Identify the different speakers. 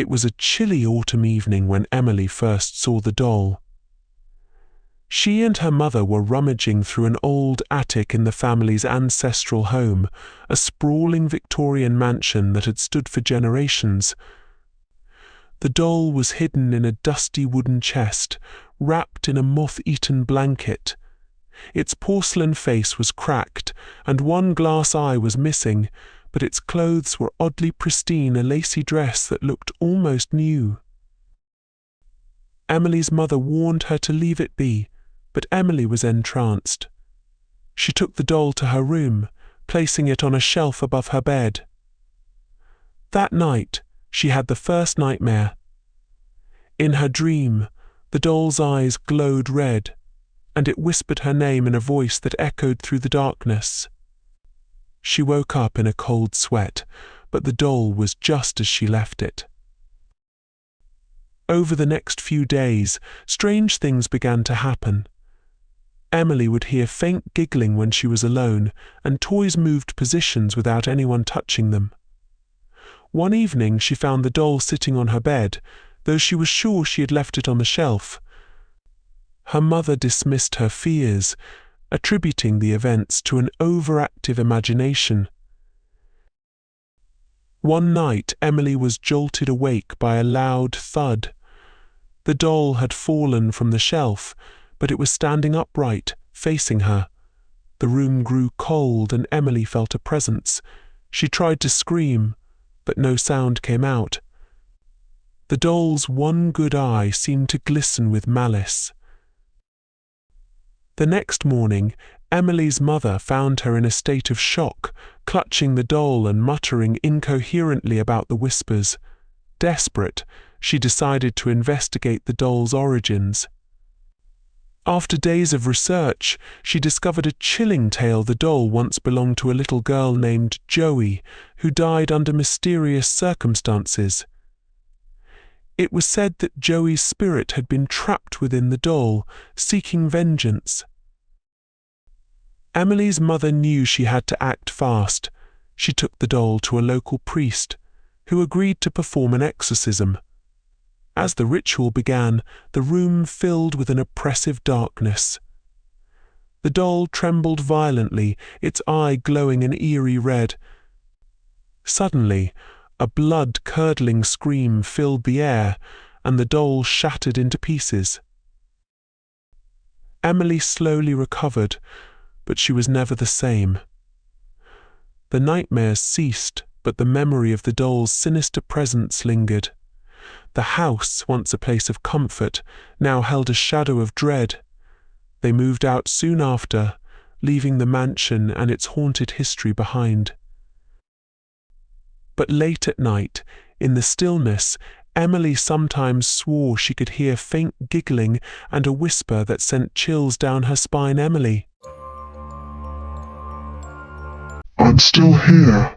Speaker 1: It was a chilly autumn evening when Emily first saw the doll. She and her mother were rummaging through an old attic in the family's ancestral home, a sprawling Victorian mansion that had stood for generations. The doll was hidden in a dusty wooden chest, wrapped in a moth-eaten blanket. Its porcelain face was cracked, and one glass eye was missing, but its clothes were oddly pristine, a lacy dress that looked almost new. Emily's mother warned her to leave it be, but Emily was entranced. She took the doll to her room, placing it on a shelf above her bed. That night, she had the first nightmare. In her dream, the doll's eyes glowed red, and it whispered her name in a voice that echoed through the darkness. She woke up in a cold sweat, but the doll was just as she left it. Over the next few days, strange things began to happen. Emily would hear faint giggling when she was alone, and toys moved positions without anyone touching them. One evening she found the doll sitting on her bed, though she was sure she had left it on the shelf. Her mother dismissed her fears, attributing the events to an overactive imagination. One night Emily was jolted awake by a loud thud. The doll had fallen from the shelf, but it was standing upright, facing her. The room grew cold and Emily felt a presence. She tried to scream, but no sound came out. The doll's one good eye seemed to glisten with malice. The next morning, Emily's mother found her in a state of shock, clutching the doll and muttering incoherently about the whispers. Desperate, she decided to investigate the doll's origins. After days of research, she discovered a chilling tale. The doll once belonged to a little girl named Joey, who died under mysterious circumstances. It was said that Joey's spirit had been trapped within the doll, seeking vengeance. Emily's mother knew she had to act fast. She took the doll to a local priest, who agreed to perform an exorcism. As the ritual began, the room filled with an oppressive darkness. The doll trembled violently, its eye glowing an eerie red. Suddenly, a blood-curdling scream filled the air, and the doll shattered into pieces. Emily slowly recovered, but she was never the same. The nightmares ceased, but the memory of the doll's sinister presence lingered. The house, once a place of comfort, now held a shadow of dread. They moved out soon after, leaving the mansion and its haunted history behind. But late at night, in the stillness, Emily sometimes swore she could hear faint giggling and a whisper that sent chills down her spine. "Emily,
Speaker 2: I'm still here.